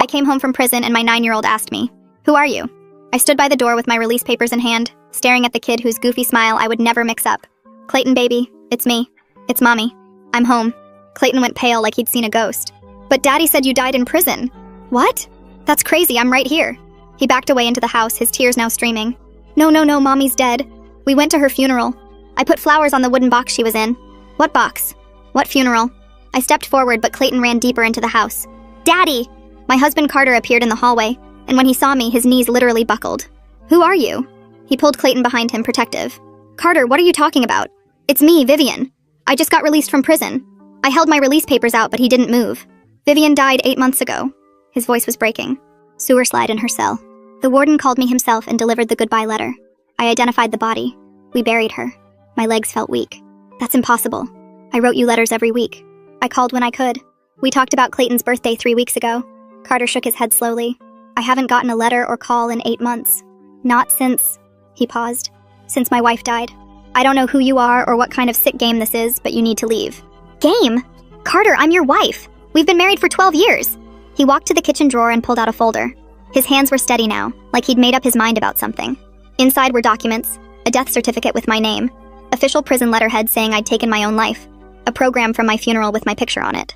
I came home from prison and my 9-year-old asked me, "Who are you?" I stood by the door with my release papers in hand, staring at the kid whose goofy smile I would never mix up. "Clayton, baby, it's me. It's Mommy. I'm home." Clayton went pale like he'd seen a ghost. "But Daddy said you died in prison." "What? That's crazy, I'm right here." He backed away into the house, his tears now streaming. No, Mommy's dead. We went to her funeral. I put flowers on the wooden box she was in." "What box? What funeral?" I stepped forward, but Clayton ran deeper into the house. "Daddy!" My husband Carter appeared in the hallway, and when he saw me, his knees literally buckled. "Who are you?" He pulled Clayton behind him, protective. "Carter, what are you talking about?" "It's me, Vivian. I just got released from prison. I held my release papers out, but he didn't move. Vivian died 8 months ago." His voice was breaking. Sewer slide in her cell. The warden called me himself and delivered the goodbye letter. I identified the body. We buried her. My legs felt weak. "That's impossible. I wrote you letters every week. I called when I could. We talked about Clayton's birthday 3 weeks ago." Carter shook his head slowly. "I haven't gotten a letter or call in 8 months. Not since..." He paused. "Since my wife died. I don't know who you are or what kind of sick game this is, but you need to leave." "Game? Carter, I'm your wife. We've been married for 12 years. He walked to the kitchen drawer and pulled out a folder. His hands were steady now, like he'd made up his mind about something. Inside were documents, a death certificate with my name, official prison letterhead saying I'd taken my own life, a program from my funeral with my picture on it.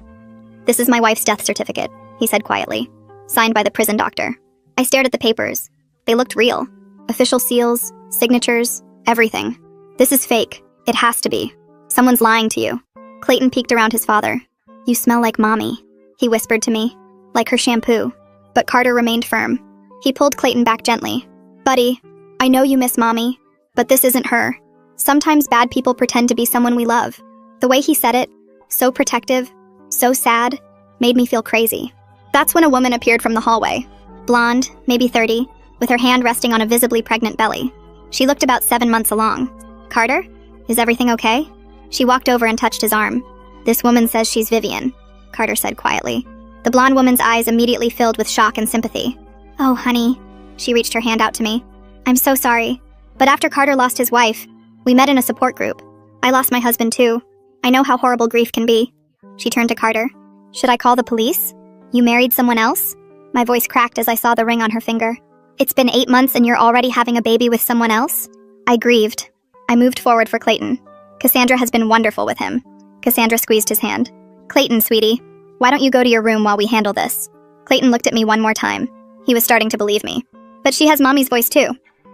"This is my wife's death certificate," he said quietly, signed by the prison doctor. I stared at the papers. They looked real. Official seals, signatures, everything. "This is fake. It has to be. Someone's lying to you." Clayton peeked around his father. "You smell like Mommy," he whispered to me, "like her shampoo." But Carter remained firm. He pulled Clayton back gently. "Buddy, I know you miss Mommy, but this isn't her. Sometimes bad people pretend to be someone we love." The way he said it, so protective, so sad, made me feel crazy. That's when a woman appeared from the hallway. Blonde, maybe 30, with her hand resting on a visibly pregnant belly. She looked about 7 months along. "Carter? Is everything okay?" She walked over and touched his arm. "This woman says she's Vivian," Carter said quietly. The blonde woman's eyes immediately filled with shock and sympathy. "Oh, honey." She reached her hand out to me. "I'm so sorry. But after Carter lost his wife, we met in a support group. I lost my husband too. I know how horrible grief can be." She turned to Carter. "Should I call the police? You married someone else?" My voice cracked as I saw the ring on her finger. "It's been 8 months and you're already having a baby with someone else?" I grieved. I moved forward for Clayton. "Cassandra has been wonderful with him." Cassandra squeezed his hand. "Clayton, sweetie, why don't you go to your room while we handle this?" Clayton looked at me one more time. He was starting to believe me. "But she has Mommy's voice too."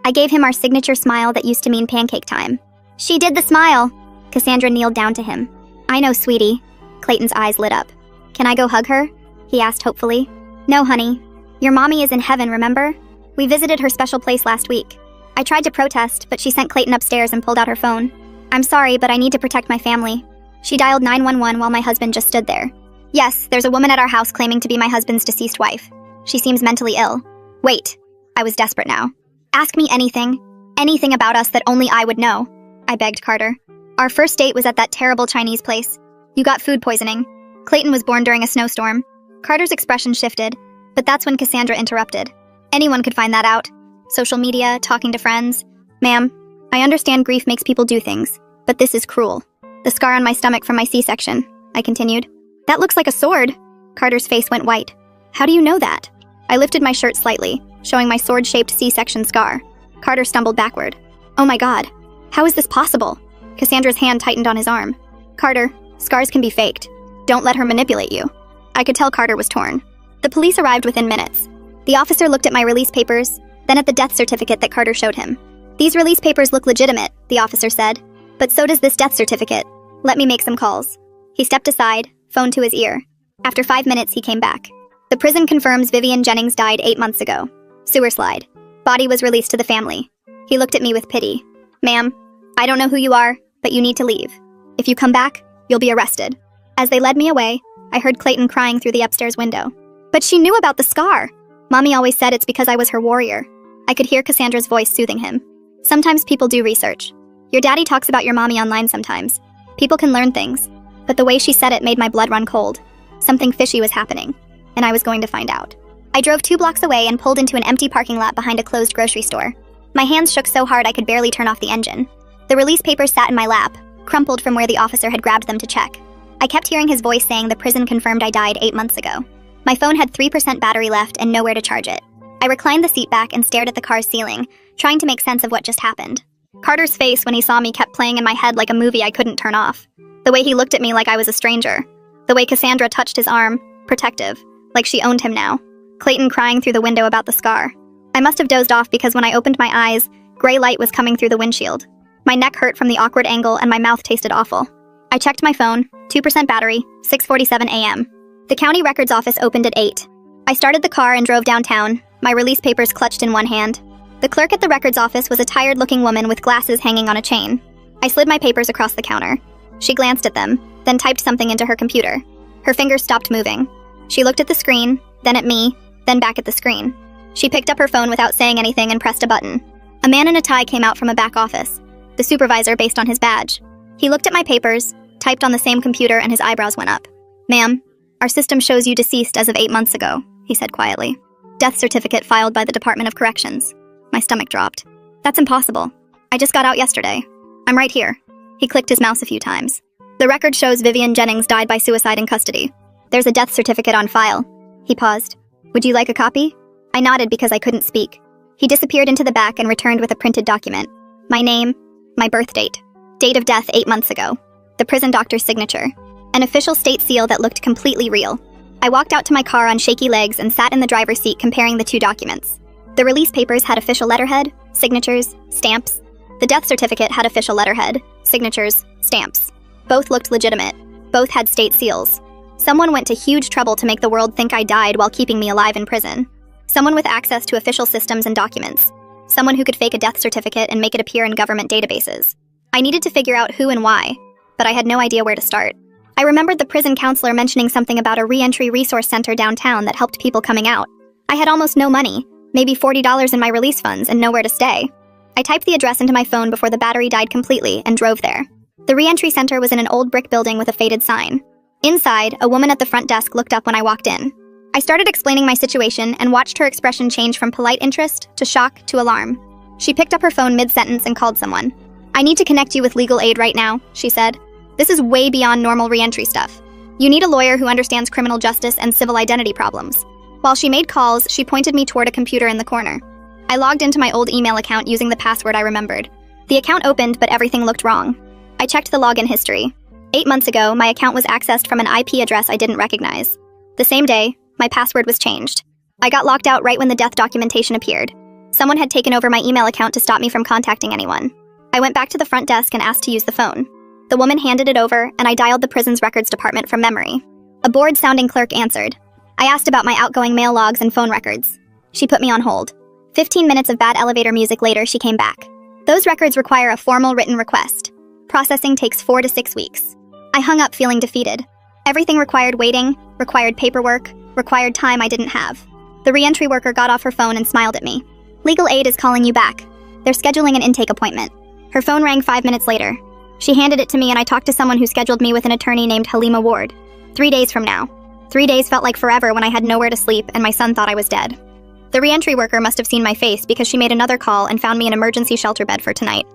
I gave him our signature smile that used to mean pancake time. "She did the smile." Cassandra kneeled down to him. "I know, sweetie." Clayton's eyes lit up. "Can I go hug her?" he asked hopefully. "No, honey. Your Mommy is in heaven, remember? We visited her special place last week. I tried to protest, but she sent Clayton upstairs and pulled out her phone. I'm sorry, but I need to protect my family." She dialed 911 while my husband just stood there. "Yes, there's a woman at our house claiming to be my husband's deceased wife. She seems mentally ill." "Wait." I was desperate now. "Ask me anything. Anything about us that only I would know," I begged Carter. "Our first date was at that terrible Chinese place. You got food poisoning. Clayton was born during a snowstorm." Carter's expression shifted, but that's when Cassandra interrupted. "Anyone could find that out. Social media, talking to friends. Ma'am, I understand grief makes people do things, but this is cruel. The scar on my stomach from my C-section," I continued. "That looks like a sword." Carter's face went white. "How do you know that?" I lifted my shirt slightly, showing my sword-shaped C-section scar. Carter stumbled backward. "Oh my God, how is this possible?" Cassandra's hand tightened on his arm. "Carter, scars can be faked. Don't let her manipulate you." I could tell Carter was torn. The police arrived within minutes. The officer looked at my release papers, then at the death certificate that Carter showed him. "These release papers look legitimate," the officer said. "But so does this death certificate. Let me make some calls." He stepped aside, phone to his ear. After 5 minutes, he came back. "The prison confirms Vivian Jennings died 8 months ago. Sewer slide. Body was released to the family." He looked at me with pity. "Ma'am, I don't know who you are, but you need to leave. If you come back, you'll be arrested." As they led me away, I heard Clayton crying through the upstairs window. "But she knew about the scar. Mommy always said it's because I was her warrior." I could hear Cassandra's voice soothing him. "Sometimes people do research. Your daddy talks about your mommy online sometimes. People can learn things." But the way she said it made my blood run cold. Something fishy was happening, and I was going to find out. I drove 2 blocks away and pulled into an empty parking lot behind a closed grocery store. My hands shook so hard I could barely turn off the engine. The release papers sat in my lap, crumpled from where the officer had grabbed them to check. I kept hearing his voice saying the prison confirmed I died 8 months ago. My phone had 3% battery left and nowhere to charge it. I reclined the seat back and stared at the car's ceiling, trying to make sense of what just happened. Carter's face when he saw me kept playing in my head like a movie I couldn't turn off. The way he looked at me like I was a stranger. The way Cassandra touched his arm, protective, like she owned him now. Clayton crying through the window about the scar. I must have dozed off because when I opened my eyes, gray light was coming through the windshield. My neck hurt from the awkward angle and my mouth tasted awful. I checked my phone, 2% battery, 6:47 a.m. The county records office opened at 8. I started the car and drove downtown, my release papers clutched in one hand. The clerk at the records office was a tired-looking woman with glasses hanging on a chain. I slid my papers across the counter. She glanced at them, then typed something into her computer. Her fingers stopped moving. She looked at the screen, then at me, then back at the screen. She picked up her phone without saying anything and pressed a button. A man in a tie came out from a back office, the supervisor based on his badge. He looked at my papers, typed on the same computer, and his eyebrows went up. "Ma'am, our system shows you deceased as of 8 months ago," he said quietly. "Death certificate filed by the Department of Corrections." My stomach dropped. "That's impossible. I just got out yesterday. I'm right here." He clicked his mouse a few times. "The record shows Vivian Jennings died by suicide in custody. There's a death certificate on file." He paused. "Would you like a copy?" I nodded because I couldn't speak. He disappeared into the back and returned with a printed document. My name, my birth date, date of death 8 months ago, the prison doctor's signature, an official state seal that looked completely real. I walked out to my car on shaky legs and sat in the driver's seat comparing the two documents. The release papers had official letterhead, signatures, stamps. The death certificate had official letterhead, signatures, stamps. Both looked legitimate. Both had state seals. Someone went to huge trouble to make the world think I died while keeping me alive in prison. Someone with access to official systems and documents. Someone who could fake a death certificate and make it appear in government databases. I needed to figure out who and why, but I had no idea where to start. I remembered the prison counselor mentioning something about a re-entry resource center downtown that helped people coming out. I had almost no money, maybe $40 in my release funds, and nowhere to stay. I typed the address into my phone before the battery died completely and drove there. The re-entry center was in an old brick building with a faded sign. Inside, a woman at the front desk looked up when I walked in. I started explaining my situation and watched her expression change from polite interest to shock to alarm. She picked up her phone mid-sentence and called someone. "I need to connect you with legal aid right now," she said. "This is way beyond normal re-entry stuff. You need a lawyer who understands criminal justice and civil identity problems." While she made calls, she pointed me toward a computer in the corner. I logged into my old email account using the password I remembered. The account opened, but everything looked wrong. I checked the login history. 8 months ago, my account was accessed from an IP address I didn't recognize. The same day, my password was changed. I got locked out right when the death documentation appeared. Someone had taken over my email account to stop me from contacting anyone. I went back to the front desk and asked to use the phone. The woman handed it over, and I dialed the prison's records department from memory. A bored-sounding clerk answered. I asked about my outgoing mail logs and phone records. She put me on hold. 15 minutes of bad elevator music later, she came back. "Those records require a formal written request. Processing takes 4 to 6 weeks." I hung up feeling defeated. Everything required waiting, required paperwork, required time I didn't have. The re-entry worker got off her phone and smiled at me. "Legal aid is calling you back. They're scheduling an intake appointment." Her phone rang 5 minutes later. She handed it to me and I talked to someone who scheduled me with an attorney named Halima Ward. 3 days from now. 3 days felt like forever when I had nowhere to sleep and my son thought I was dead. The re-entry worker must have seen my face because she made another call and found me an emergency shelter bed for tonight.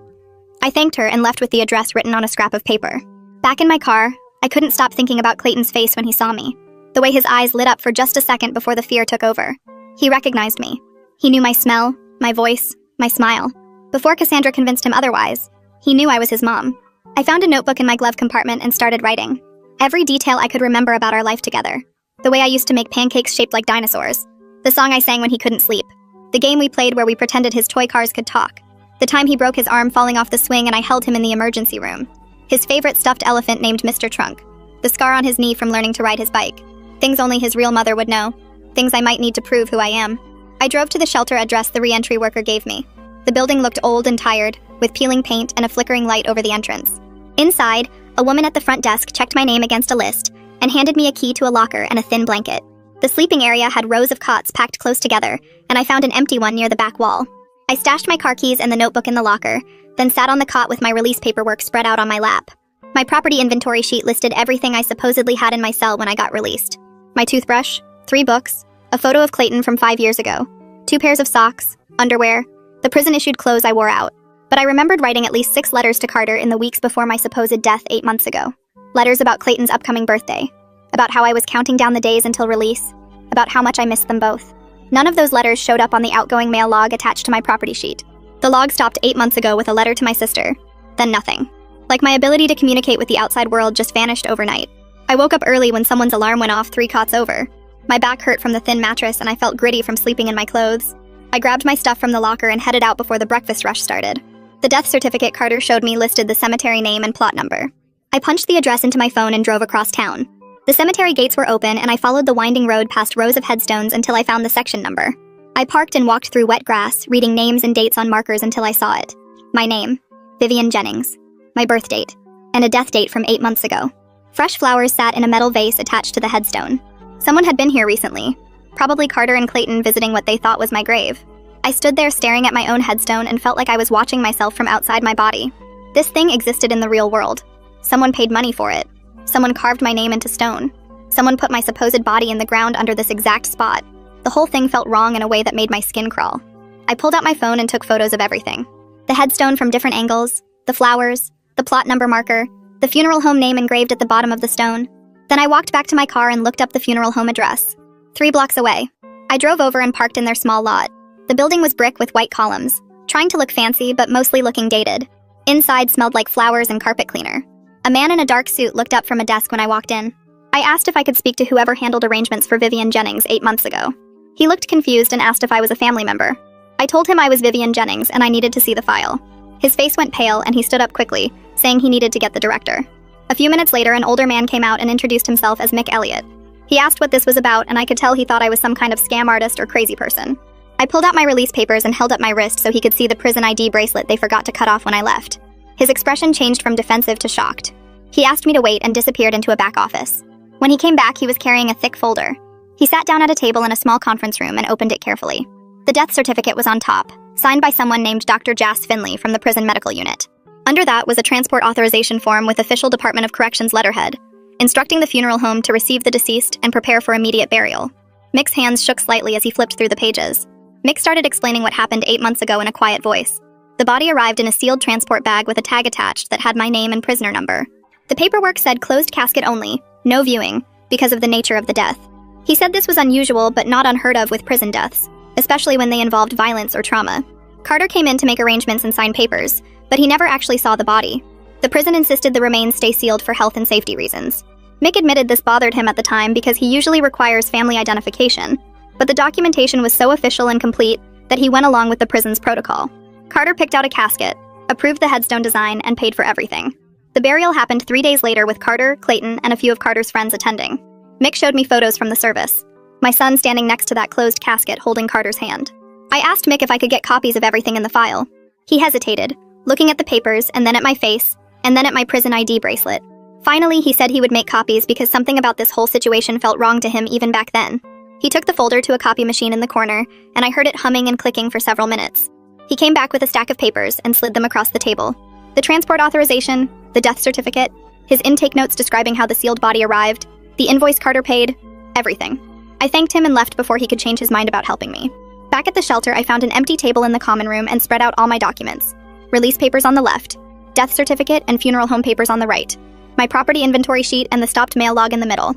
I thanked her and left with the address written on a scrap of paper. Back in my car, I couldn't stop thinking about Clayton's face when he saw me. The way his eyes lit up for just a second before the fear took over. He recognized me. He knew my smell, my voice, my smile. Before Cassandra convinced him otherwise, he knew I was his mom. I found a notebook in my glove compartment and started writing. Every detail I could remember about our life together. The way I used to make pancakes shaped like dinosaurs. The song I sang when he couldn't sleep. The game we played where we pretended his toy cars could talk. The time he broke his arm falling off the swing and I held him in the emergency room. His favorite stuffed elephant named Mr. Trunk. The scar on his knee from learning to ride his bike. Things only his real mother would know. Things I might need to prove who I am. I drove to the shelter address the re-entry worker gave me. The building looked old and tired, with peeling paint and a flickering light over the entrance. Inside, a woman at the front desk checked my name against a list and handed me a key to a locker and a thin blanket. The sleeping area had rows of cots packed close together, and I found an empty one near the back wall. I stashed my car keys and the notebook in the locker, then sat on the cot with my release paperwork spread out on my lap. My property inventory sheet listed everything I supposedly had in my cell when I got released. My toothbrush, 3 books, a photo of Clayton from 5 years ago, 2 pairs of socks, underwear, the prison-issued clothes I wore out. But I remembered writing at least 6 letters to Carter in the weeks before my supposed death 8 months ago. Letters about Clayton's upcoming birthday, about how I was counting down the days until release, about how much I missed them both. None of those letters showed up on the outgoing mail log attached to my property sheet. The log stopped 8 months ago with a letter to my sister. Then nothing. Like my ability to communicate with the outside world just vanished overnight. I woke up early when someone's alarm went off 3 cots over. My back hurt from the thin mattress and I felt gritty from sleeping in my clothes. I grabbed my stuff from the locker and headed out before the breakfast rush started. The death certificate Carter showed me listed the cemetery name and plot number. I punched the address into my phone and drove across town. The cemetery gates were open and I followed the winding road past rows of headstones until I found the section number. I parked and walked through wet grass, reading names and dates on markers until I saw it. My name, Vivian Jennings. My birth date, and a death date from 8 months ago. Fresh flowers sat in a metal vase attached to the headstone. Someone had been here recently, probably Carter and Clayton visiting what they thought was my grave. I stood there staring at my own headstone and felt like I was watching myself from outside my body. This thing existed in the real world. Someone paid money for it. Someone carved my name into stone. Someone put my supposed body in the ground under this exact spot. The whole thing felt wrong in a way that made my skin crawl. I pulled out my phone and took photos of everything. The headstone from different angles, the flowers, the plot number marker, the funeral home name engraved at the bottom of the stone. Then I walked back to my car and looked up the funeral home address. 3 blocks away. I drove over and parked in their small lot. The building was brick with white columns, trying to look fancy but mostly looking dated. Inside smelled like flowers and carpet cleaner. A man in a dark suit looked up from a desk when I walked in. I asked if I could speak to whoever handled arrangements for Vivian Jennings 8 months ago. He looked confused and asked if I was a family member. I told him I was Vivian Jennings and I needed to see the file. His face went pale and he stood up quickly, saying he needed to get the director. A few minutes later, an older man came out and introduced himself as Mick Elliott. He asked what this was about and I could tell he thought I was some kind of scam artist or crazy person. I pulled out my release papers and held up my wrist so he could see the prison ID bracelet they forgot to cut off when I left. His expression changed from defensive to shocked. He asked me to wait and disappeared into a back office. When he came back, he was carrying a thick folder. He sat down at a table in a small conference room and opened it carefully. The death certificate was on top, signed by someone named Dr. Jas Finley from the prison medical unit. Under that was a transport authorization form with official Department of Corrections letterhead, instructing the funeral home to receive the deceased and prepare for immediate burial. Mick's hands shook slightly as he flipped through the pages. Mick started explaining what happened 8 months ago in a quiet voice. The body arrived in a sealed transport bag with a tag attached that had my name and prisoner number. The paperwork said closed casket only, no viewing, because of the nature of the death. He said this was unusual but not unheard of with prison deaths, especially when they involved violence or trauma. Carter came in to make arrangements and sign papers, but he never actually saw the body. The prison insisted the remains stay sealed for health and safety reasons. Mick admitted this bothered him at the time because he usually requires family identification, but the documentation was so official and complete that he went along with the prison's protocol. Carter picked out a casket, approved the headstone design, and paid for everything. The burial happened 3 days later with Carter, Clayton, and a few of Carter's friends attending. Mick showed me photos from the service. My son standing next to that closed casket holding Carter's hand. I asked Mick if I could get copies of everything in the file. He hesitated, looking at the papers and then at my face, and then at my prison ID bracelet. Finally, he said he would make copies because something about this whole situation felt wrong to him even back then. He took the folder to a copy machine in the corner, and I heard it humming and clicking for several minutes. He came back with a stack of papers and slid them across the table. The transport authorization, the death certificate, his intake notes describing how the sealed body arrived, the invoice Carter paid, everything. I thanked him and left before he could change his mind about helping me. Back at the shelter, I found an empty table in the common room and spread out all my documents. Release papers on the left, death certificate and funeral home papers on the right, my property inventory sheet and the stopped mail log in the middle.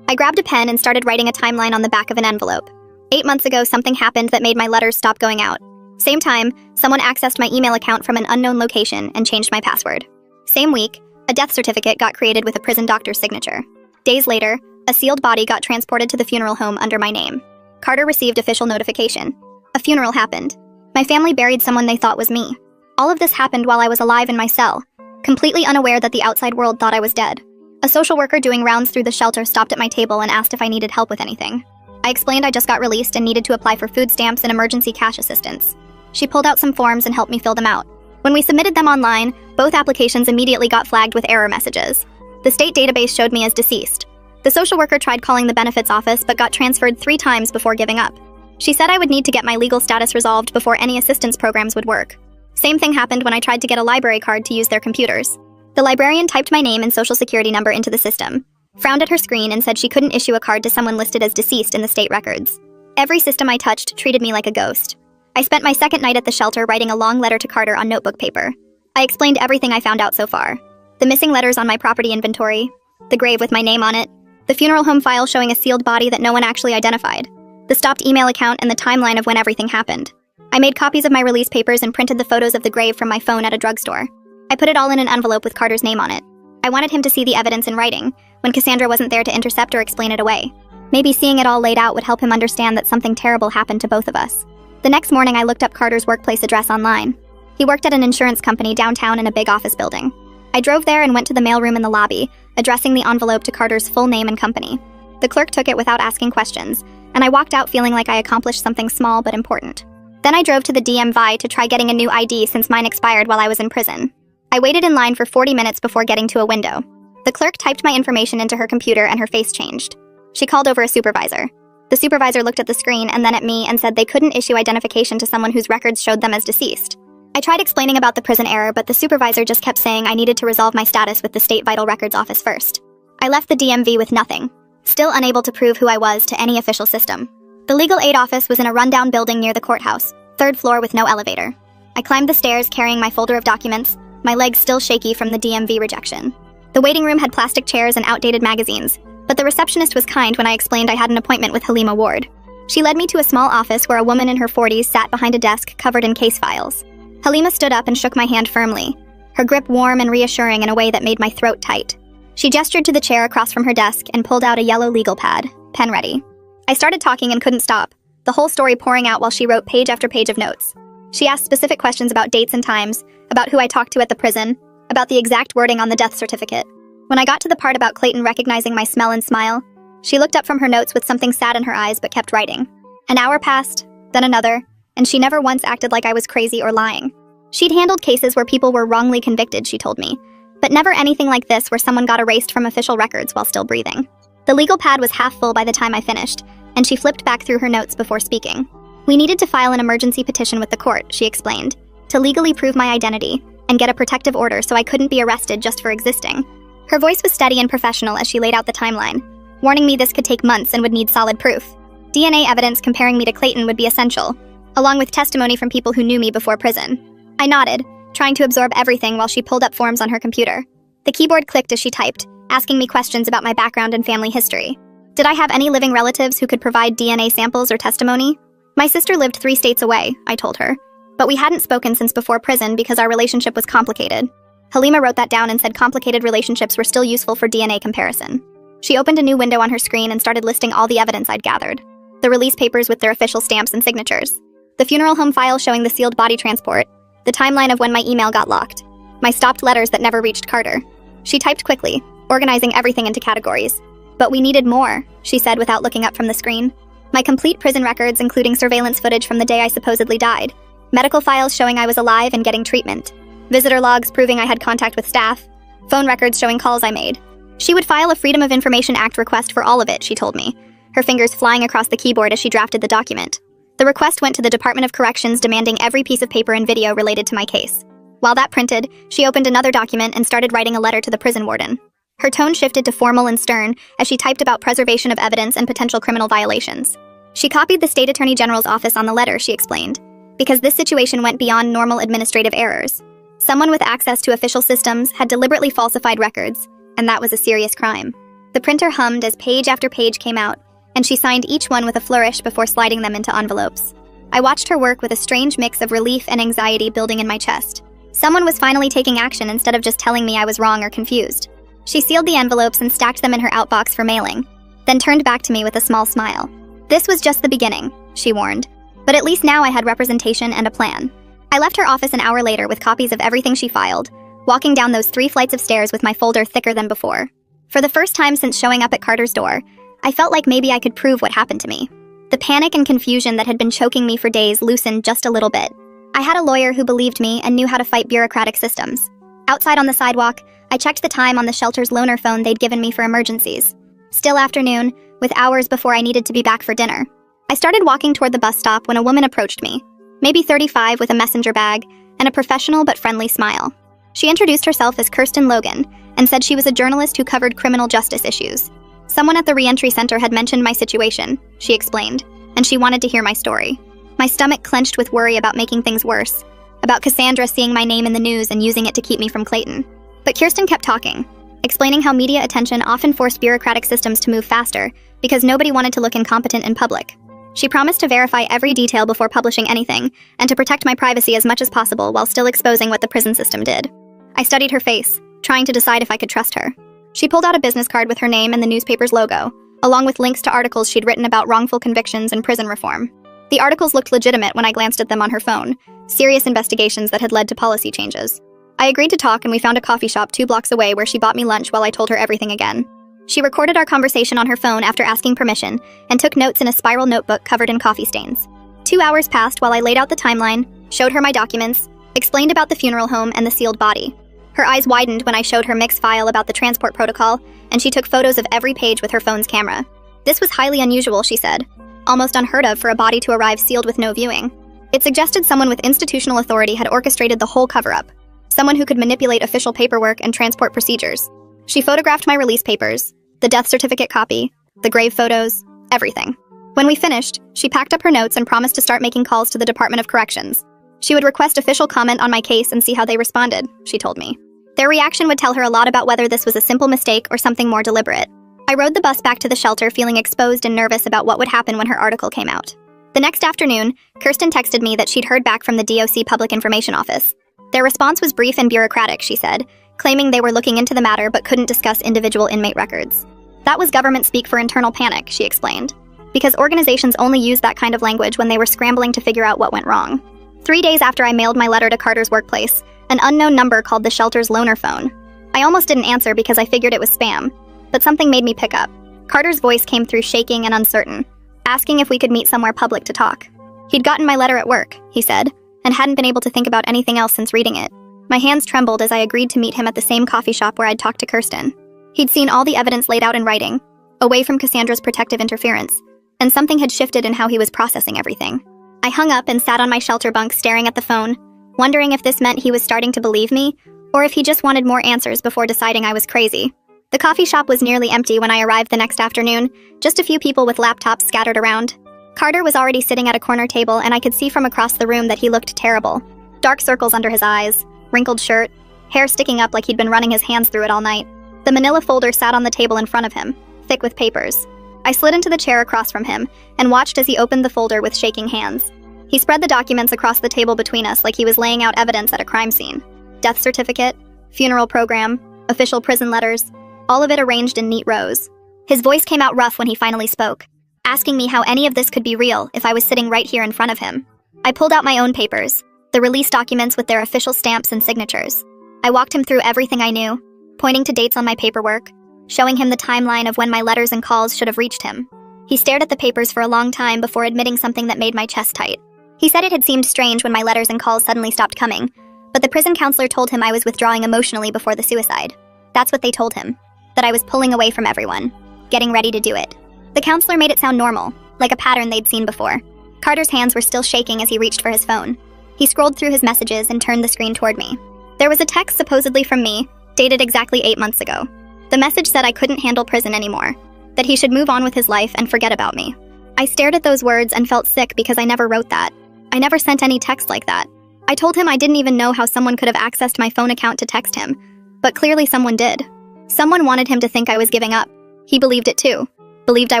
I grabbed a pen and started writing a timeline on the back of an envelope. 8 months ago, something happened that made my letters stop going out. Same time, someone accessed my email account from an unknown location and changed my password. Same week, a death certificate got created with a prison doctor's signature. Days later, a sealed body got transported to the funeral home under my name. Carter received official notification. A funeral happened. My family buried someone they thought was me. All of this happened while I was alive in my cell, completely unaware that the outside world thought I was dead. A social worker doing rounds through the shelter stopped at my table and asked if I needed help with anything. I explained I just got released and needed to apply for food stamps and emergency cash assistance. She pulled out some forms and helped me fill them out. When we submitted them online, both applications immediately got flagged with error messages. The state database showed me as deceased. The social worker tried calling the benefits office but got transferred 3 times before giving up. She said I would need to get my legal status resolved before any assistance programs would work. Same thing happened when I tried to get a library card to use their computers. The librarian typed my name and social security number into the system, frowned at her screen and said she couldn't issue a card to someone listed as deceased in the state records. Every system I touched treated me like a ghost. I spent my second night at the shelter writing a long letter to Carter on notebook paper. I explained everything I found out so far. The missing letters on my property inventory, the grave with my name on it, the funeral home file showing a sealed body that no one actually identified, the stopped email account, and the timeline of when everything happened. I made copies of my release papers and printed the photos of the grave from my phone at a drugstore. I put it all in an envelope with Carter's name on it. I wanted him to see the evidence in writing, when Cassandra wasn't there to intercept or explain it away. Maybe seeing it all laid out would help him understand that something terrible happened to both of us. The next morning, I looked up Carter's workplace address online. He worked at an insurance company downtown in a big office building. I drove there and went to the mailroom in the lobby, addressing the envelope to Carter's full name and company. The clerk took it without asking questions, and I walked out feeling like I accomplished something small but important. Then I drove to the DMV to try getting a new ID since mine expired while I was in prison. I waited in line for 40 minutes before getting to a window. The clerk typed my information into her computer and her face changed. She called over a supervisor. The supervisor looked at the screen and then at me and said they couldn't issue identification to someone whose records showed them as deceased. I tried explaining about the prison error, but the supervisor just kept saying I needed to resolve my status with the State Vital Records Office first. I left the DMV with nothing, still unable to prove who I was to any official system. The legal aid office was in a rundown building near the courthouse, 3rd floor with no elevator. I climbed the stairs carrying my folder of documents, my legs still shaky from the DMV rejection. The waiting room had plastic chairs and outdated magazines, but the receptionist was kind when I explained I had an appointment with Halima Ward. She led me to a small office where a woman in her 40s sat behind a desk covered in case files. Halima stood up and shook my hand firmly, her grip warm and reassuring in a way that made my throat tight. She gestured to the chair across from her desk and pulled out a yellow legal pad, pen ready. I started talking and couldn't stop, the whole story pouring out while she wrote page after page of notes. She asked specific questions about dates and times, about who I talked to at the prison, about the exact wording on the death certificate. When I got to the part about Clayton recognizing my smell and smile, she looked up from her notes with something sad in her eyes but kept writing. An hour passed, then another, and she never once acted like I was crazy or lying. She'd handled cases where people were wrongly convicted, she told me, but never anything like this where someone got erased from official records while still breathing. The legal pad was half full by the time I finished, and she flipped back through her notes before speaking. We needed to file an emergency petition with the court, she explained, to legally prove my identity and get a protective order so I couldn't be arrested just for existing. Her voice was steady and professional as she laid out the timeline, warning me this could take months and would need solid proof. DNA evidence comparing me to Clayton would be essential, along with testimony from people who knew me before prison. I nodded, trying to absorb everything while she pulled up forms on her computer. The keyboard clicked as she typed, asking me questions about my background and family history. Did I have any living relatives who could provide DNA samples or testimony? My sister lived 3 states away, I told her, but we hadn't spoken since before prison because our relationship was complicated. Halima wrote that down and said complicated relationships were still useful for DNA comparison. She opened a new window on her screen and started listing all the evidence I'd gathered. The release papers with their official stamps and signatures. The funeral home file showing the sealed body transport. The timeline of when my email got locked. My stopped letters that never reached Carter. She typed quickly, organizing everything into categories. But we needed more, she said without looking up from the screen. My complete prison records, including surveillance footage from the day I supposedly died. Medical files showing I was alive and getting treatment. Visitor logs proving I had contact with staff. Phone records showing calls I made. She would file a Freedom of Information Act request for all of it, she told me, her fingers flying across the keyboard as she drafted the document. The request went to the Department of Corrections demanding every piece of paper and video related to my case. While that printed, she opened another document and started writing a letter to the prison warden. Her tone shifted to formal and stern as she typed about preservation of evidence and potential criminal violations. She copied the State Attorney General's office on the letter, she explained, because this situation went beyond normal administrative errors. Someone with access to official systems had deliberately falsified records, and that was a serious crime. The printer hummed as page after page came out, and she signed each one with a flourish before sliding them into envelopes. I watched her work with a strange mix of relief and anxiety building in my chest. Someone was finally taking action instead of just telling me I was wrong or confused. She sealed the envelopes and stacked them in her outbox for mailing, then turned back to me with a small smile. This was just the beginning, she warned, but at least now I had representation and a plan. I left her office an hour later with copies of everything she filed, walking down those 3 flights of stairs with my folder thicker than before. For the first time since showing up at Carter's door, I felt like maybe I could prove what happened to me. The panic and confusion that had been choking me for days loosened just a little bit. I had a lawyer who believed me and knew how to fight bureaucratic systems. Outside on the sidewalk, I checked the time on the shelter's loaner phone they'd given me for emergencies. Still afternoon, with hours before I needed to be back for dinner. I started walking toward the bus stop when a woman approached me, maybe 35 with a messenger bag and a professional but friendly smile. She introduced herself as Kirsten Logan and said she was a journalist who covered criminal justice issues. Someone at the reentry center had mentioned my situation, she explained, and she wanted to hear my story. My stomach clenched with worry about making things worse, about Cassandra seeing my name in the news and using it to keep me from Clayton. But Kirsten kept talking, explaining how media attention often forced bureaucratic systems to move faster because nobody wanted to look incompetent in public. She promised to verify every detail before publishing anything and to protect my privacy as much as possible while still exposing what the prison system did. I studied her face, trying to decide if I could trust her. She pulled out a business card with her name and the newspaper's logo, along with links to articles she'd written about wrongful convictions and prison reform. The articles looked legitimate when I glanced at them on her phone, serious investigations that had led to policy changes. I agreed to talk, and we found a coffee shop 2 blocks away where she bought me lunch while I told her everything again. She recorded our conversation on her phone after asking permission and took notes in a spiral notebook covered in coffee stains. 2 hours passed while I laid out the timeline, showed her my documents, explained about the funeral home and the sealed body. Her eyes widened when I showed her mix file about the transport protocol, and she took photos of every page with her phone's camera. This was highly unusual, she said. Almost unheard of for a body to arrive sealed with no viewing. It suggested someone with institutional authority had orchestrated the whole cover-up. Someone who could manipulate official paperwork and transport procedures. She photographed my release papers, the death certificate copy, the grave photos, everything. When we finished, she packed up her notes and promised to start making calls to the Department of Corrections. She would request official comment on my case and see how they responded, she told me. Their reaction would tell her a lot about whether this was a simple mistake or something more deliberate. I rode the bus back to the shelter feeling exposed and nervous about what would happen when her article came out. The next afternoon, Kirsten texted me that she'd heard back from the DOC Public Information Office. Their response was brief and bureaucratic, she said, claiming they were looking into the matter but couldn't discuss individual inmate records. That was government speak for internal panic, she explained, because organizations only used that kind of language when they were scrambling to figure out what went wrong. 3 days after I mailed my letter to Carter's workplace, an unknown number called the shelter's loaner phone. I almost didn't answer because I figured it was spam, but something made me pick up. Carter's voice came through shaking and uncertain, asking if we could meet somewhere public to talk. He'd gotten my letter at work, he said, and hadn't been able to think about anything else since reading it. My hands trembled as I agreed to meet him at the same coffee shop where I'd talked to Kirsten. He'd seen all the evidence laid out in writing, away from Cassandra's protective interference, and something had shifted in how he was processing everything. I hung up and sat on my shelter bunk staring at the phone, wondering if this meant he was starting to believe me, or if he just wanted more answers before deciding I was crazy. The coffee shop was nearly empty when I arrived the next afternoon, just a few people with laptops scattered around. Carter was already sitting at a corner table, and I could see from across the room that he looked terrible. Dark circles under his eyes, wrinkled shirt, hair sticking up like he'd been running his hands through it all night. The manila folder sat on the table in front of him, thick with papers. I slid into the chair across from him and watched as he opened the folder with shaking hands. He spread the documents across the table between us like he was laying out evidence at a crime scene. Death certificate, funeral program, official prison letters, all of it arranged in neat rows. His voice came out rough when he finally spoke, asking me how any of this could be real if I was sitting right here in front of him. I pulled out my own papers, the release documents with their official stamps and signatures. I walked him through everything I knew, pointing to dates on my paperwork, showing him the timeline of when my letters and calls should have reached him. He stared at the papers for a long time before admitting something that made my chest tight. He said it had seemed strange when my letters and calls suddenly stopped coming, but the prison counselor told him I was withdrawing emotionally before the suicide. That's what they told him, that I was pulling away from everyone, getting ready to do it. The counselor made it sound normal, like a pattern they'd seen before. Carter's hands were still shaking as he reached for his phone. He scrolled through his messages and turned the screen toward me. There was a text supposedly from me, dated exactly 8 months ago. The message said I couldn't handle prison anymore, that he should move on with his life and forget about me. I stared at those words and felt sick because I never wrote that. I never sent any text like that. I told him I didn't even know how someone could have accessed my phone account to text him, but clearly someone did. Someone wanted him to think I was giving up. He believed it too, believed I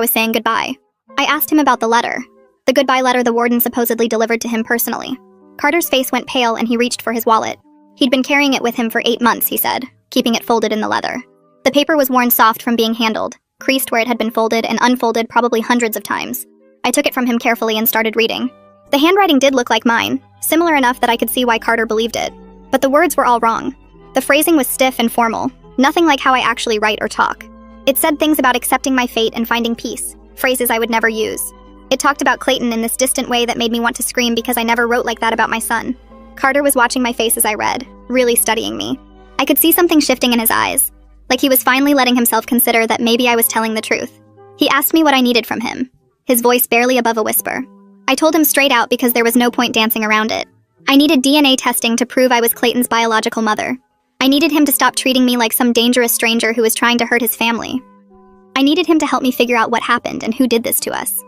was saying goodbye. I asked him about the letter, the goodbye letter the warden supposedly delivered to him personally. Carter's face went pale and he reached for his wallet. He'd been carrying it with him for 8 months, he said, keeping it folded in the leather. The paper was worn soft from being handled, creased where it had been folded and unfolded probably hundreds of times. I took it from him carefully and started reading. The handwriting did look like mine, similar enough that I could see why Carter believed it. But the words were all wrong. The phrasing was stiff and formal, nothing like how I actually write or talk. It said things about accepting my fate and finding peace, phrases I would never use. It talked about Clayton in this distant way that made me want to scream because I never wrote like that about my son. Carter was watching my face as I read, really studying me. I could see something shifting in his eyes, like he was finally letting himself consider that maybe I was telling the truth. He asked me what I needed from him, his voice barely above a whisper. I told him straight out because there was no point dancing around it. I needed DNA testing to prove I was Clayton's biological mother. I needed him to stop treating me like some dangerous stranger who was trying to hurt his family. I needed him to help me figure out what happened and who did this to us.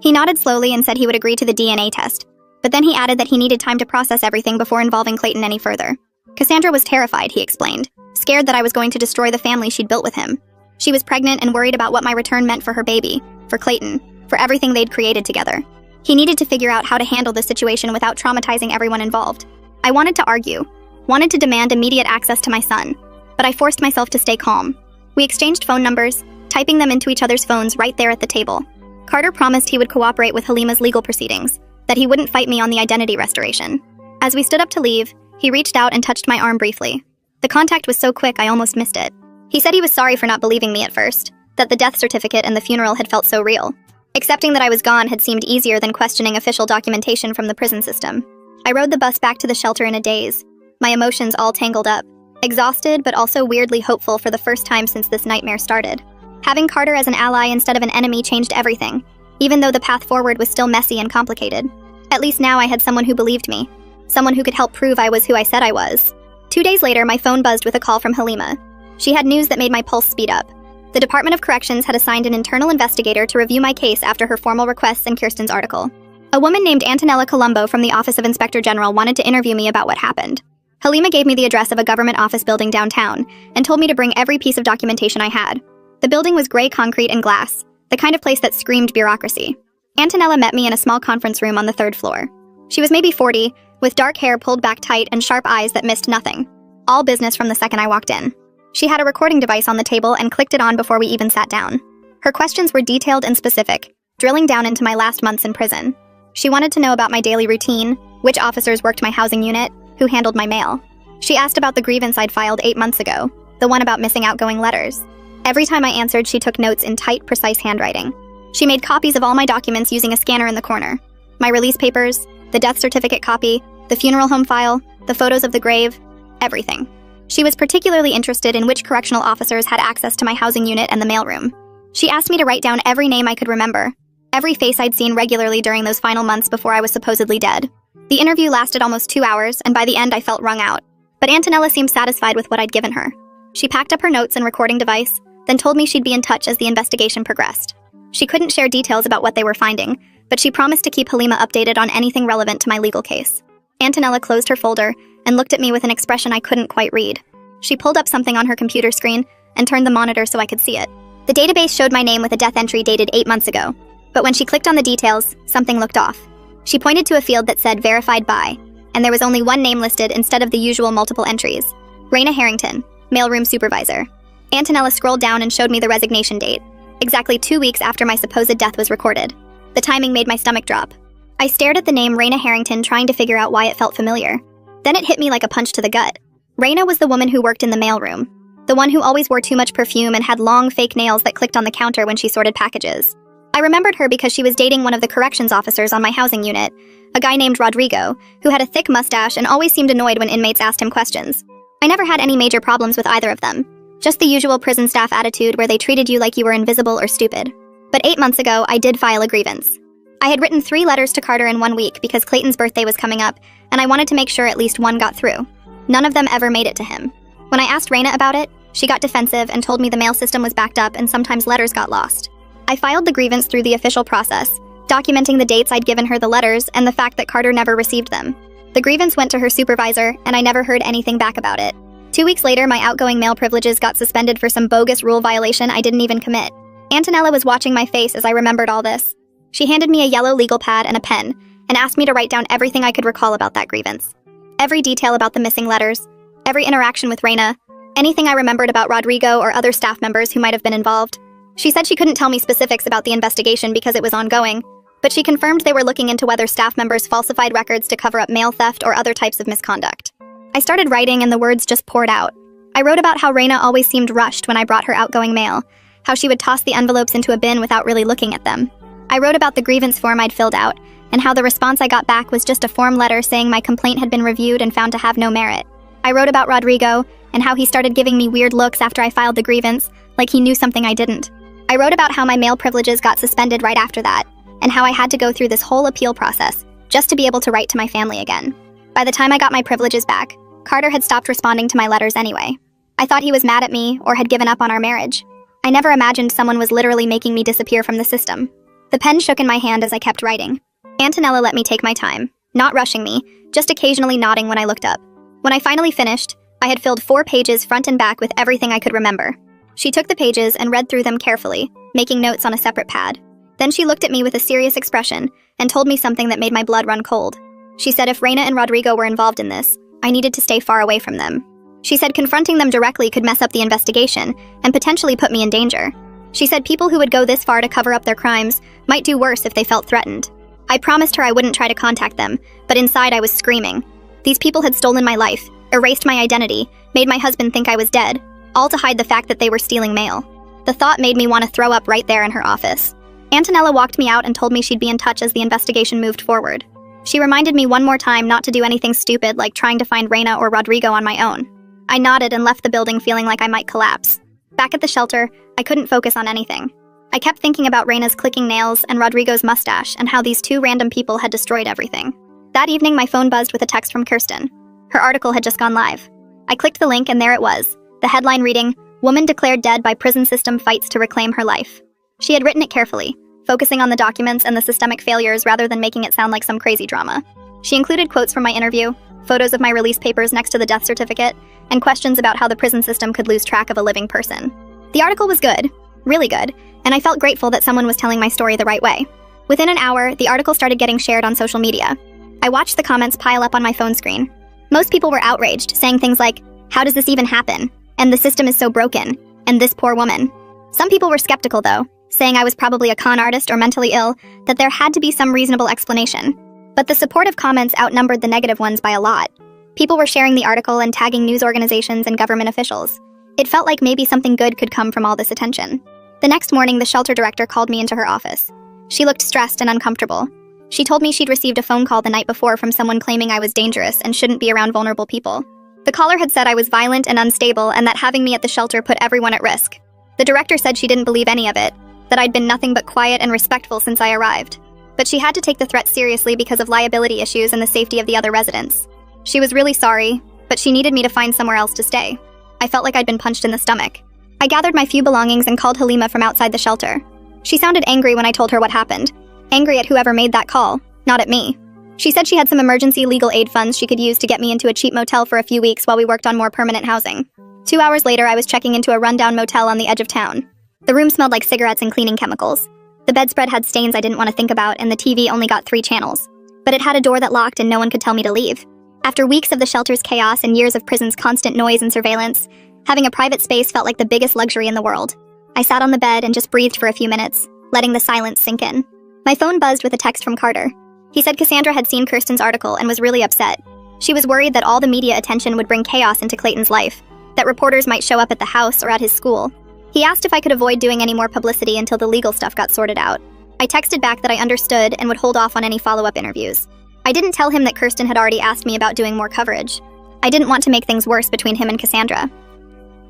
He nodded slowly and said he would agree to the DNA test, but then he added that he needed time to process everything before involving Clayton any further. Cassandra was terrified, he explained. scared that I was going to destroy the family she'd built with him. She was pregnant and worried about what my return meant for her baby, for Clayton, for everything they'd created together. He needed to figure out how to handle the situation without traumatizing everyone involved. I wanted to argue, wanted to demand immediate access to my son, but I forced myself to stay calm. We exchanged phone numbers, typing them into each other's phones right there at the table. Carter promised he would cooperate with Halima's legal proceedings, that he wouldn't fight me on the identity restoration. As we stood up to leave, he reached out and touched my arm briefly. The contact was so quick I almost missed it. He said he was sorry for not believing me at first, that the death certificate and the funeral had felt so real. Accepting that I was gone had seemed easier than questioning official documentation from the prison system. I rode the bus back to the shelter in a daze, my emotions all tangled up, exhausted but also weirdly hopeful for the first time since this nightmare started. Having Carter as an ally instead of an enemy changed everything, even though the path forward was still messy and complicated. At least now I had someone who believed me, someone who could help prove I was who I said I was. 2 days later, my phone buzzed with a call from Halima. She had news that made my pulse speed up. The Department of Corrections had assigned an internal investigator to review my case after her formal requests in Kirsten's article. A woman named Antonella Colombo from the Office of Inspector General wanted to interview me about what happened. Halima gave me the address of a government office building downtown and told me to bring every piece of documentation I had. The building was gray concrete and glass, the kind of place that screamed bureaucracy. Antonella met me in a small conference room on the 3rd floor. She was maybe 40, with dark hair pulled back tight and sharp eyes that missed nothing. All business from the second I walked in. She had a recording device on the table and clicked it on before we even sat down. Her questions were detailed and specific, drilling down into my last months in prison. She wanted to know about my daily routine, which officers worked my housing unit, who handled my mail. She asked about the grievance I'd filed 8 months ago, the one about missing outgoing letters. Every time I answered, she took notes in tight, precise handwriting. She made copies of all my documents using a scanner in the corner. My release papers, the death certificate copy, the funeral home file, the photos of the grave, everything. She was particularly interested in which correctional officers had access to my housing unit and the mailroom. She asked me to write down every name I could remember, every face I'd seen regularly during those final months before I was supposedly dead. The interview lasted almost 2 hours, and by the end I felt wrung out. But Antonella seemed satisfied with what I'd given her. She packed up her notes and recording device, then told me she'd be in touch as the investigation progressed. She couldn't share details about what they were finding, but she promised to keep Halima updated on anything relevant to my legal case. Antonella closed her folder and looked at me with an expression I couldn't quite read. She pulled up something on her computer screen and turned the monitor so I could see it. The database showed my name with a death entry dated 8 months ago, but when she clicked on the details, something looked off. She pointed to a field that said verified by, and there was only one name listed instead of the usual multiple entries. Raina Harrington, mailroom supervisor. Antonella scrolled down and showed me the resignation date, exactly 2 weeks after my supposed death was recorded. The timing made my stomach drop. I stared at the name Raina Harrington, trying to figure out why it felt familiar. Then it hit me like a punch to the gut. Raina was the woman who worked in the mailroom, the one who always wore too much perfume and had long fake nails that clicked on the counter when she sorted packages. I remembered her because she was dating one of the corrections officers on my housing unit, a guy named Rodrigo, who had a thick mustache and always seemed annoyed when inmates asked him questions. I never had any major problems with either of them, just the usual prison staff attitude where they treated you like you were invisible or stupid. But 8 months ago, I did file a grievance. I had written 3 letters to Carter in 1 week because Clayton's birthday was coming up, and I wanted to make sure at least one got through. None of them ever made it to him. When I asked Raina about it, she got defensive and told me the mail system was backed up and sometimes letters got lost. I filed the grievance through the official process, documenting the dates I'd given her the letters and the fact that Carter never received them. The grievance went to her supervisor, and I never heard anything back about it. 2 weeks later, my outgoing mail privileges got suspended for some bogus rule violation I didn't even commit. Antonella was watching my face as I remembered all this. She handed me a yellow legal pad and a pen, and asked me to write down everything I could recall about that grievance. Every detail about the missing letters, every interaction with Raina, anything I remembered about Rodrigo or other staff members who might have been involved. She said she couldn't tell me specifics about the investigation because it was ongoing, but she confirmed they were looking into whether staff members falsified records to cover up mail theft or other types of misconduct. I started writing and the words just poured out. I wrote about how Raina always seemed rushed when I brought her outgoing mail, how she would toss the envelopes into a bin without really looking at them. I wrote about the grievance form I'd filled out, and how the response I got back was just a form letter saying my complaint had been reviewed and found to have no merit. I wrote about Rodrigo, and how he started giving me weird looks after I filed the grievance, like he knew something I didn't. I wrote about how my mail privileges got suspended right after that, and how I had to go through this whole appeal process just to be able to write to my family again. By the time I got my privileges back, Carter had stopped responding to my letters anyway. I thought he was mad at me or had given up on our marriage. I never imagined someone was literally making me disappear from the system. The pen shook in my hand as I kept writing. Antonella let me take my time, not rushing me, just occasionally nodding when I looked up. When I finally finished, I had filled 4 pages front and back with everything I could remember. She took the pages and read through them carefully, making notes on a separate pad. Then she looked at me with a serious expression and told me something that made my blood run cold. She said if Reina and Rodrigo were involved in this, I needed to stay far away from them. She said confronting them directly could mess up the investigation and potentially put me in danger. She said people who would go this far to cover up their crimes might do worse if they felt threatened. I promised her I wouldn't try to contact them, but inside I was screaming. These people had stolen my life, erased my identity, made my husband think I was dead, all to hide the fact that they were stealing mail. The thought made me want to throw up right there in her office. Antonella walked me out and told me she'd be in touch as the investigation moved forward. She reminded me one more time not to do anything stupid like trying to find Reina or Rodrigo on my own. I nodded and left the building feeling like I might collapse. Back at the shelter, I couldn't focus on anything. I kept thinking about Reina's clicking nails and Rodrigo's mustache and how these 2 random people had destroyed everything. That evening, my phone buzzed with a text from Kirsten. Her article had just gone live. I clicked the link and there it was, the headline reading, "Woman declared dead by prison system fights to reclaim her life." She had written it carefully, focusing on the documents and the systemic failures rather than making it sound like some crazy drama. She included quotes from my interview, photos of my release papers next to the death certificate, and questions about how the prison system could lose track of a living person. The article was good, really good, and I felt grateful that someone was telling my story the right way. Within an hour, the article started getting shared on social media. I watched the comments pile up on my phone screen. Most people were outraged, saying things like, "How does this even happen?" And "the system is so broken," and "this poor woman." Some people were skeptical though, saying I was probably a con artist or mentally ill, that there had to be some reasonable explanation. But the supportive comments outnumbered the negative ones by a lot. People were sharing the article and tagging news organizations and government officials. It felt like maybe something good could come from all this attention. The next morning, the shelter director called me into her office. She looked stressed and uncomfortable. She told me she'd received a phone call the night before from someone claiming I was dangerous and shouldn't be around vulnerable people. The caller had said I was violent and unstable and that having me at the shelter put everyone at risk. The director said she didn't believe any of it, that I'd been nothing but quiet and respectful since I arrived. But she had to take the threat seriously because of liability issues and the safety of the other residents. She was really sorry, but she needed me to find somewhere else to stay. I felt like I'd been punched in the stomach. I gathered my few belongings and called Halima from outside the shelter. She sounded angry when I told her what happened. Angry at whoever made that call, not at me. She said she had some emergency legal aid funds she could use to get me into a cheap motel for a few weeks while we worked on more permanent housing. 2 hours later, I was checking into a rundown motel on the edge of town. The room smelled like cigarettes and cleaning chemicals. The bedspread had stains I didn't want to think about, and the TV only got 3 channels. But it had a door that locked and no one could tell me to leave. After weeks of the shelter's chaos and years of prison's constant noise and surveillance, having a private space felt like the biggest luxury in the world. I sat on the bed and just breathed for a few minutes, letting the silence sink in. My phone buzzed with a text from Carter. He said Cassandra had seen Kirsten's article and was really upset. She was worried that all the media attention would bring chaos into Clayton's life, that reporters might show up at the house or at his school. He asked if I could avoid doing any more publicity until the legal stuff got sorted out. I texted back that I understood and would hold off on any follow-up interviews. I didn't tell him that Kirsten had already asked me about doing more coverage. I didn't want to make things worse between him and Cassandra.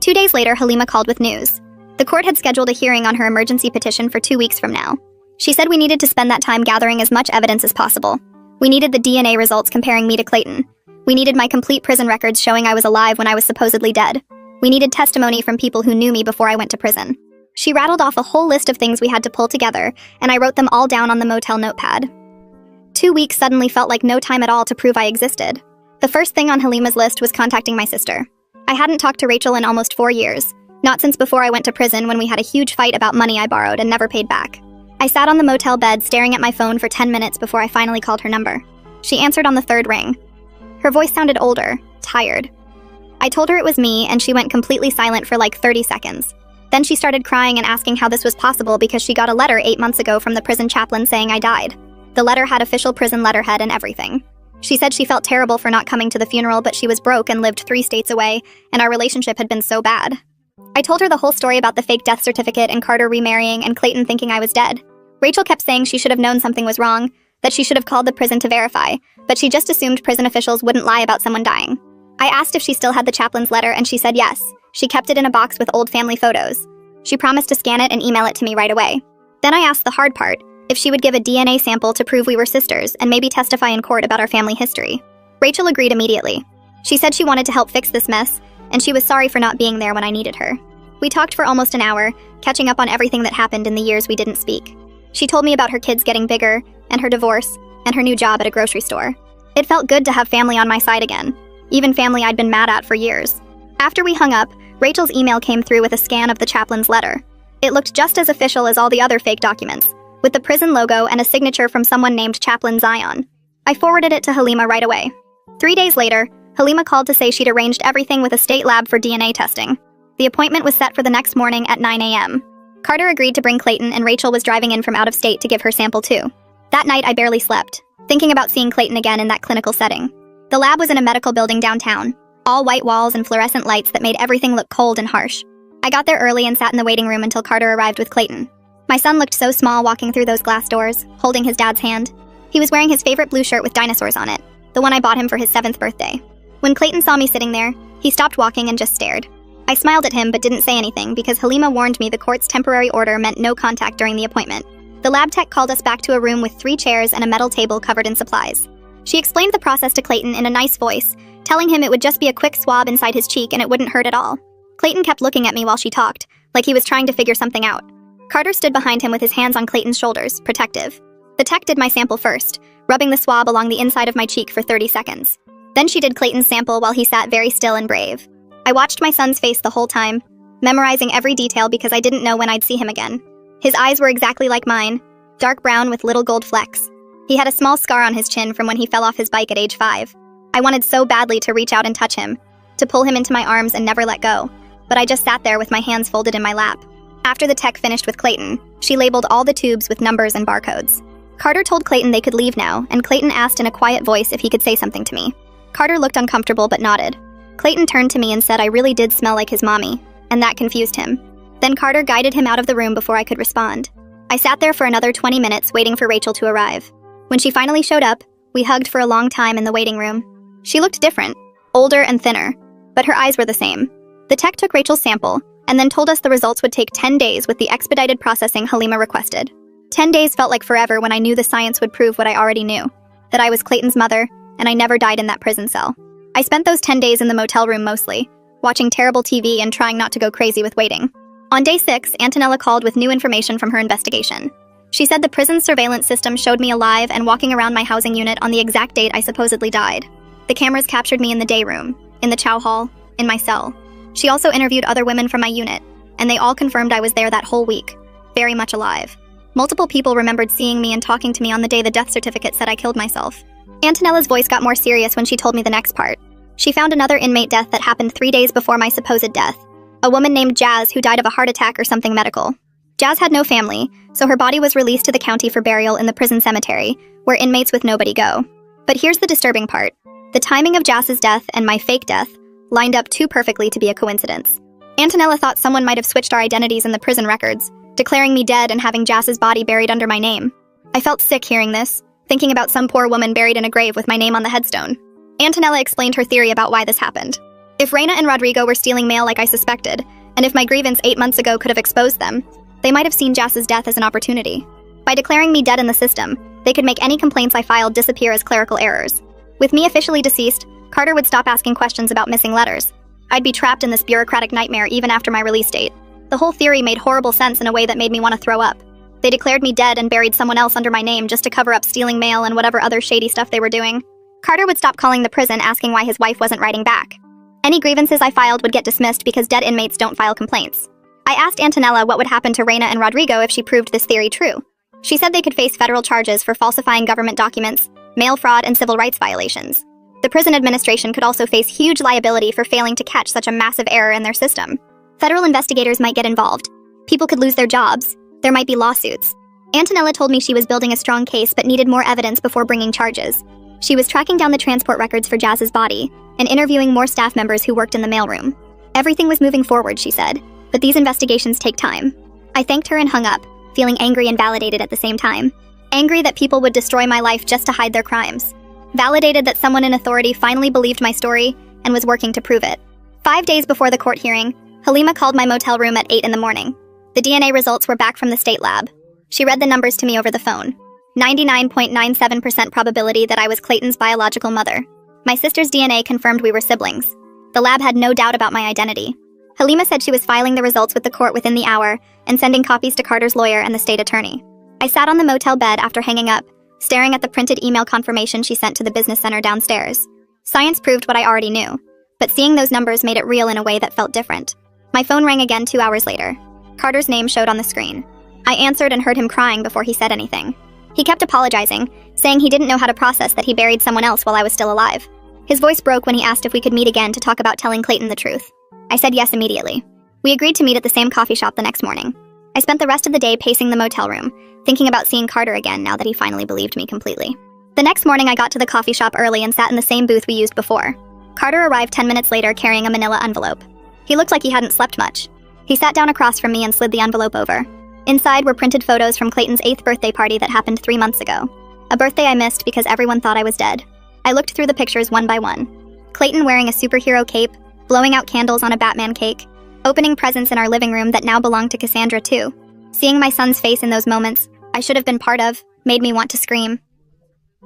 2 days later, Halima called with news. The court had scheduled a hearing on her emergency petition for 2 weeks from now. She said we needed to spend that time gathering as much evidence as possible. We needed the DNA results comparing me to Clayton. We needed my complete prison records showing I was alive when I was supposedly dead. We needed testimony from people who knew me before I went to prison. She rattled off a whole list of things we had to pull together, and I wrote them all down on the motel notepad. 2 weeks suddenly felt like no time at all to prove I existed. The first thing on Halima's list was contacting my sister. I hadn't talked to Rachel in almost 4 years, not since before I went to prison when we had a huge fight about money I borrowed and never paid back. I sat on the motel bed staring at my phone for 10 minutes before I finally called her number. She answered on the 3rd ring. Her voice sounded older, tired. I told her it was me, and she went completely silent for like 30 seconds. Then she started crying and asking how this was possible because she got a letter 8 months ago from the prison chaplain saying I died. The letter had official prison letterhead and everything. She said she felt terrible for not coming to the funeral, but she was broke and lived 3 states away, and our relationship had been so bad. I told her the whole story about the fake death certificate and Carter remarrying and Clayton thinking I was dead. Rachel kept saying she should have known something was wrong, that she should have called the prison to verify, but she just assumed prison officials wouldn't lie about someone dying. I asked if she still had the chaplain's letter, and she said yes. She kept it in a box with old family photos. She promised to scan it and email it to me right away. Then I asked the hard part, if she would give a DNA sample to prove we were sisters and maybe testify in court about our family history. Rachel agreed immediately. She said she wanted to help fix this mess, and she was sorry for not being there when I needed her. We talked for almost an hour, catching up on everything that happened in the years we didn't speak. She told me about her kids getting bigger, and her divorce, and her new job at a grocery store. It felt good to have family on my side again, even family I'd been mad at for years. After we hung up, Rachel's email came through with a scan of the chaplain's letter. It looked just as official as all the other fake documents, with the prison logo and a signature from someone named Chaplain Zion. I forwarded it to Halima right away. 3 days later, Halima called to say she'd arranged everything with a state lab for DNA testing. The appointment was set for the next morning at 9 a.m. Carter agreed to bring Clayton, and Rachel was driving in from out of state to give her sample too. That night I barely slept, thinking about seeing Clayton again in that clinical setting. The lab was in a medical building downtown, all white walls and fluorescent lights that made everything look cold and harsh. I got there early and sat in the waiting room until Carter arrived with Clayton. My son looked so small walking through those glass doors, holding his dad's hand. He was wearing his favorite blue shirt with dinosaurs on it, the one I bought him for his 7th birthday. When Clayton saw me sitting there, he stopped walking and just stared. I smiled at him but didn't say anything because Halima warned me the court's temporary order meant no contact during the appointment. The lab tech called us back to a room with 3 chairs and a metal table covered in supplies. She explained the process to Clayton in a nice voice, telling him it would just be a quick swab inside his cheek and it wouldn't hurt at all. Clayton kept looking at me while she talked, like he was trying to figure something out. Carter stood behind him with his hands on Clayton's shoulders, protective. The tech did my sample first, rubbing the swab along the inside of my cheek for 30 seconds. Then she did Clayton's sample while he sat very still and brave. I watched my son's face the whole time, memorizing every detail because I didn't know when I'd see him again. His eyes were exactly like mine, dark brown with little gold flecks. He had a small scar on his chin from when he fell off his bike at age 5. I wanted so badly to reach out and touch him, to pull him into my arms and never let go, but I just sat there with my hands folded in my lap. After the tech finished with Clayton, she labeled all the tubes with numbers and barcodes. Carter told Clayton they could leave now, and Clayton asked in a quiet voice if he could say something to me. Carter looked uncomfortable but nodded. Clayton turned to me and said I really did smell like his mommy, and that confused him. Then Carter guided him out of the room before I could respond. I sat there for another 20 minutes waiting for Rachel to arrive. When she finally showed up, we hugged for a long time in the waiting room. She looked different, older and thinner, but her eyes were the same. The tech took Rachel's sample, and then told us the results would take 10 days with the expedited processing Halima requested. 10 days felt like forever when I knew the science would prove what I already knew, that I was Clayton's mother, and I never died in that prison cell. I spent those 10 days in the motel room mostly, watching terrible TV and trying not to go crazy with waiting. On day 6, Antonella called with new information from her investigation. She said the prison's surveillance system showed me alive and walking around my housing unit on the exact date I supposedly died. The cameras captured me in the day room, in the chow hall, in my cell. She also interviewed other women from my unit, and they all confirmed I was there that whole week, very much alive. Multiple people remembered seeing me and talking to me on the day the death certificate said I killed myself. Antonella's voice got more serious when she told me the next part. She found another inmate death that happened 3 days before my supposed death. A woman named Jazz who died of a heart attack or something medical. Jazz had no family, so her body was released to the county for burial in the prison cemetery, where inmates with nobody go. But here's the disturbing part. The timing of Jazz's death and my fake death lined up too perfectly to be a coincidence. Antonella thought someone might have switched our identities in the prison records, declaring me dead and having Jazz's body buried under my name. I felt sick hearing this, thinking about some poor woman buried in a grave with my name on the headstone. Antonella explained her theory about why this happened. If Reina and Rodrigo were stealing mail like I suspected, and if my grievance 8 months ago could have exposed them, they might have seen Jazz's death as an opportunity. By declaring me dead in the system, they could make any complaints I filed disappear as clerical errors. With me officially deceased, Carter would stop asking questions about missing letters. I'd be trapped in this bureaucratic nightmare even after my release date. The whole theory made horrible sense in a way that made me want to throw up. They declared me dead and buried someone else under my name just to cover up stealing mail and whatever other shady stuff they were doing. Carter would stop calling the prison asking why his wife wasn't writing back. Any grievances I filed would get dismissed because dead inmates don't file complaints. I asked Antonella what would happen to Reina and Rodrigo if she proved this theory true. She said they could face federal charges for falsifying government documents, mail fraud, and civil rights violations. The prison administration could also face huge liability for failing to catch such a massive error in their system. Federal investigators might get involved. People could lose their jobs. There might be lawsuits. Antonella told me she was building a strong case but needed more evidence before bringing charges. She was tracking down the transport records for Jazz's body and interviewing more staff members who worked in the mailroom. Everything was moving forward, she said, but these investigations take time. I thanked her and hung up, feeling angry and validated at the same time. Angry that people would destroy my life just to hide their crimes. Validated that someone in authority finally believed my story and was working to prove it. 5 days before the court hearing, Halima called my motel room at 8 in the morning. The DNA results were back from the state lab. She read the numbers to me over the phone. 99.97% probability that I was Clayton's biological mother. My sister's DNA confirmed we were siblings. The lab had no doubt about my identity. Halima said she was filing the results with the court within the hour and sending copies to Carter's lawyer and the state attorney. I sat on the motel bed after hanging up, staring at the printed email confirmation she sent to the business center downstairs. Science proved what I already knew, but seeing those numbers made it real in a way that felt different. My phone rang again 2 hours later. Carter's name showed on the screen. I answered and heard him crying before he said anything. He kept apologizing, saying he didn't know how to process that he buried someone else while I was still alive. His voice broke when he asked if we could meet again to talk about telling Clayton the truth. I said yes immediately. We agreed to meet at the same coffee shop the next morning. I spent the rest of the day pacing the motel room, thinking about seeing Carter again now that he finally believed me completely. The next morning I got to the coffee shop early and sat in the same booth we used before. Carter arrived 10 minutes later carrying a manila envelope. He looked like he hadn't slept much. He sat down across from me and slid the envelope over. Inside were printed photos from Clayton's 8th birthday party that happened 3 months ago. A birthday I missed because everyone thought I was dead. I looked through the pictures one by one. Clayton wearing a superhero cape, blowing out candles on a Batman cake, opening presents in our living room that now belonged to Cassandra too. Seeing my son's face in those moments, I should have been part of, made me want to scream.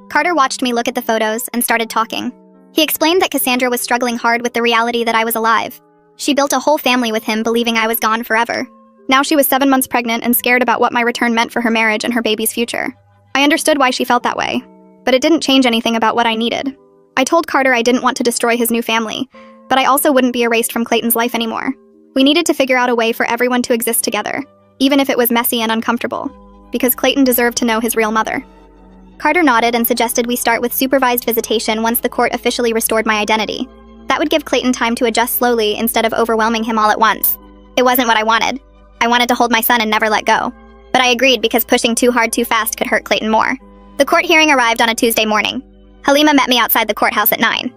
Carter watched me look at the photos and started talking. He explained that Cassandra was struggling hard with the reality that I was alive. She built a whole family with him believing I was gone forever. Now she was 7 months pregnant and scared about what my return meant for her marriage and her baby's future. I understood why she felt that way, but it didn't change anything about what I needed. I told Carter I didn't want to destroy his new family, but I also wouldn't be erased from Clayton's life anymore. We needed to figure out a way for everyone to exist together, even if it was messy and uncomfortable, because Clayton deserved to know his real mother. Carter nodded and suggested we start with supervised visitation once the court officially restored my identity. That would give Clayton time to adjust slowly instead of overwhelming him all at once. It wasn't what I wanted. I wanted to hold my son and never let go. But I agreed because pushing too hard too fast could hurt Clayton more. The court hearing arrived on a Tuesday morning. Halima met me outside the courthouse at 9.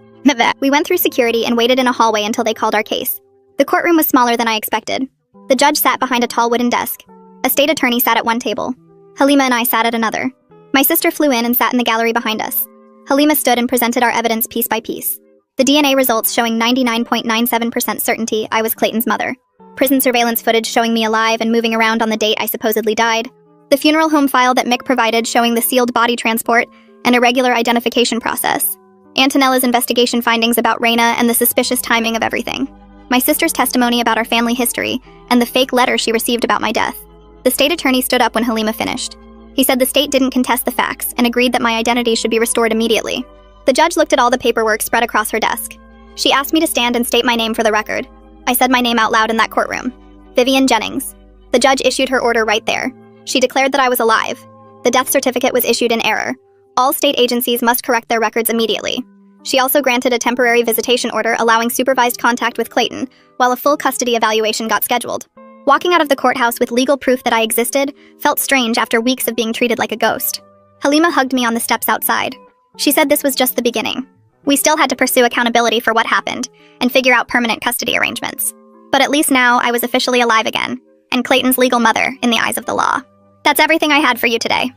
We went through security and waited in a hallway until they called our case. The courtroom was smaller than I expected. The judge sat behind a tall wooden desk. A state attorney sat at one table. Halima and I sat at another. My sister flew in and sat in the gallery behind us. Halima stood and presented our evidence piece by piece. The DNA results showing 99.97% certainty I was Clayton's mother. Prison surveillance footage showing me alive and moving around on the date I supposedly died. The funeral home file that Mick provided showing the sealed body transport and irregular identification process. Antonella's investigation findings about Reina and the suspicious timing of everything. My sister's testimony about our family history and the fake letter she received about my death. The state attorney stood up when Halima finished. He said the state didn't contest the facts and agreed that my identity should be restored immediately. The judge looked at all the paperwork spread across her desk. She asked me to stand and state my name for the record. I said my name out loud in that courtroom. Vivian Jennings. The judge issued her order right there. She declared that I was alive. The death certificate was issued in error. All state agencies must correct their records immediately. She also granted a temporary visitation order allowing supervised contact with Clayton, while a full custody evaluation got scheduled. Walking out of the courthouse with legal proof that I existed felt strange after weeks of being treated like a ghost. Halima hugged me on the steps outside. She said this was just the beginning. We still had to pursue accountability for what happened and figure out permanent custody arrangements. But at least now I was officially alive again, and Clayton's legal mother in the eyes of the law. That's everything I had for you today.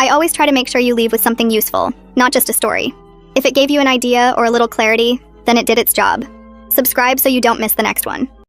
I always try to make sure you leave with something useful, not just a story. If it gave you an idea or a little clarity, then it did its job. Subscribe so you don't miss the next one.